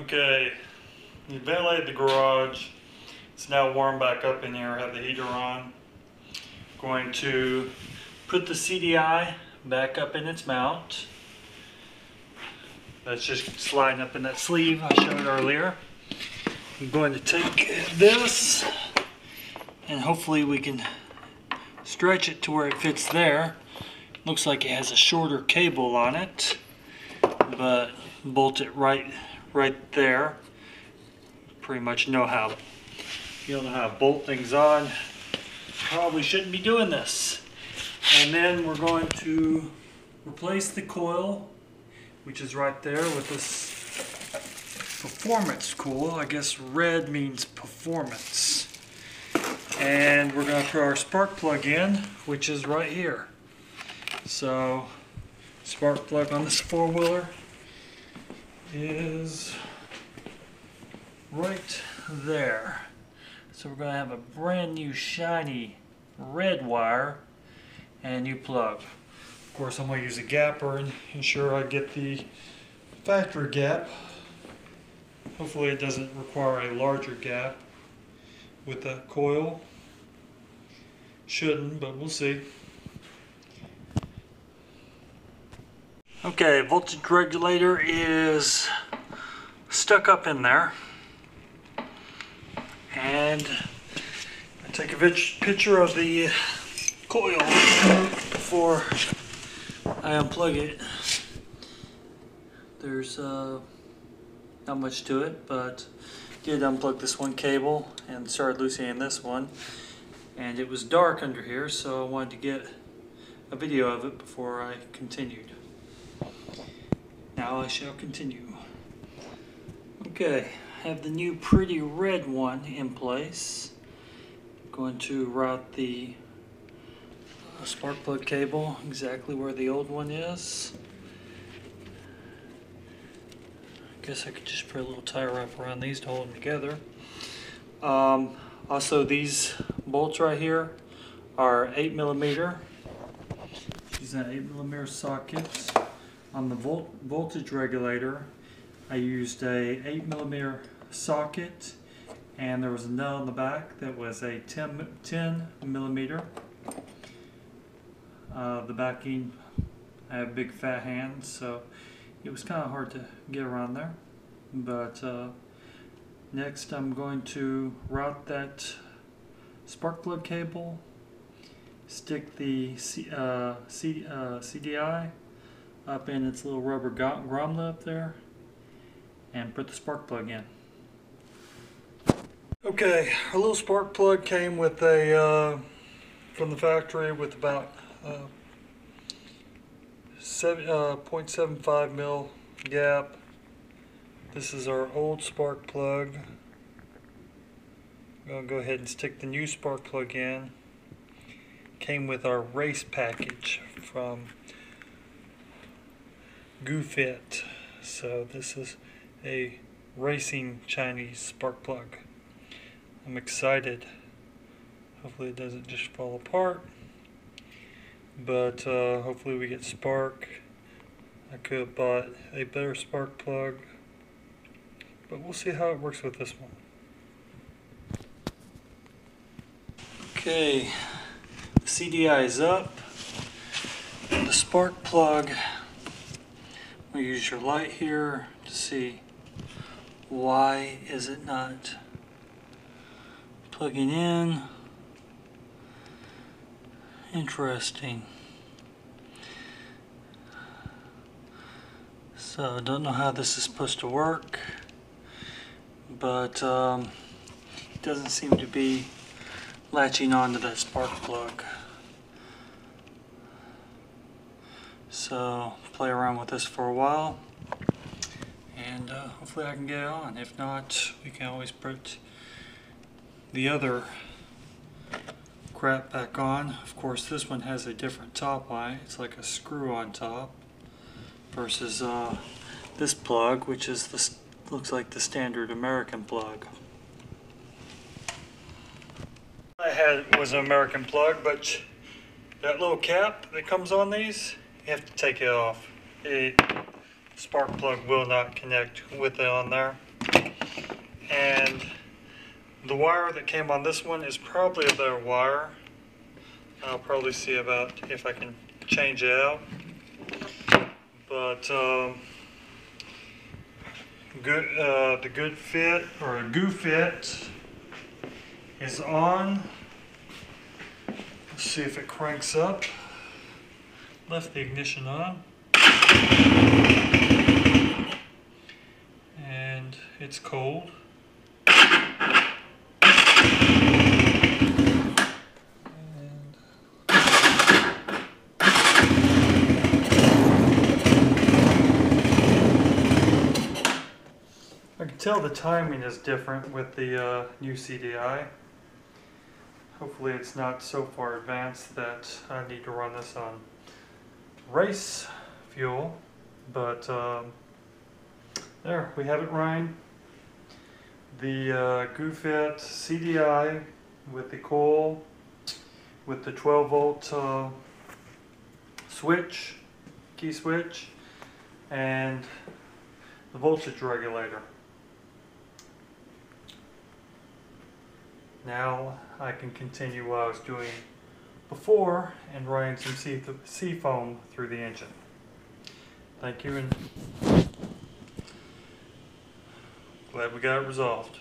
Okay, you ventilated the garage. It's now warm back up in here. Have the heater on. Going to put the CDI back up in its mount. That's just sliding up in that sleeve I showed earlier. I'm going to take this and hopefully we can stretch it to where it fits there. Looks like it has a shorter cable on it, but bolt it right there. Pretty much know how. You don't know how to bolt things on. Probably shouldn't be doing this. And then we're going to replace the coil, which is right there with this performance coil. I guess red means performance. And we're going to put our spark plug in, which is right here. So, spark plug on this four-wheeler is right there. So we're going to have a brand new shiny red wire and a new plug. Of course, I'm going to use a gapper and ensure I get the factory gap. Hopefully it doesn't require a larger gap with the coil. Shouldn't, but we'll see. Okay, voltage regulator is stuck up in there. And I take a picture of the coil before I unplug it. There's not much to it, but did unplug this one cable and started loosening this one. And it was dark under here, so I wanted to get a video of it before I continued. Now I shall continue. Okay, I have the new pretty red one in place. I'm going to route the spark plug cable exactly where the old one is. I guess I could just put a little tie wrap around these to hold them together. Also, these bolts right here are 8mm. These are 8mm sockets. On the voltage regulator, I used a 8mm socket, and there was a nut on the back that was a 10mm. The backing, I have big fat hands, so it was kind of hard to get around there. But next I'm going to route that spark plug cable, stick the CDI up in its little rubber grommet up there, and put the spark plug in. Okay, our little spark plug came with a from the factory with about 0.75 mil gap. This is our old spark plug. I'm going to go ahead and stick the new spark plug in. Came with our race package from GOOFIT. So this is a racing Chinese spark plug. I'm excited. Hopefully it doesn't just fall apart. But hopefully we get spark. I could have bought a better spark plug. But we'll see how it works with this one. Okay, the CDI is up. The spark plug, we'll use your light here to see why is it not plugging in. Interesting. So I don't know how this is supposed to work, but it doesn't seem to be latching onto that spark plug. So play around with this for a while, and hopefully I can get it on. If not, we can always put the other crap back on. Of course, this one has a different top eye. It's like a screw on top versus this plug, which is this looks like the standard American plug. I had was an American plug, but that little cap that comes on these, you have to take it off. The spark plug will not connect with it on there. And the wire that came on this one is probably a better wire. I'll probably see about if I can change it out. But the GOOFIT or GOOFIT is on. Let's see if it cranks up. Left the ignition on. And it's cold. I can tell the timing is different with the new CDI. Hopefully it's not so far advanced that I need to run this on race fuel, but there we have it running. The GOOFIT CDI with the coil, with the 12 volt switch, key switch, and the voltage regulator. Now I can continue what I was doing before and running some sea foam through the engine. Thank you, and glad we got it resolved.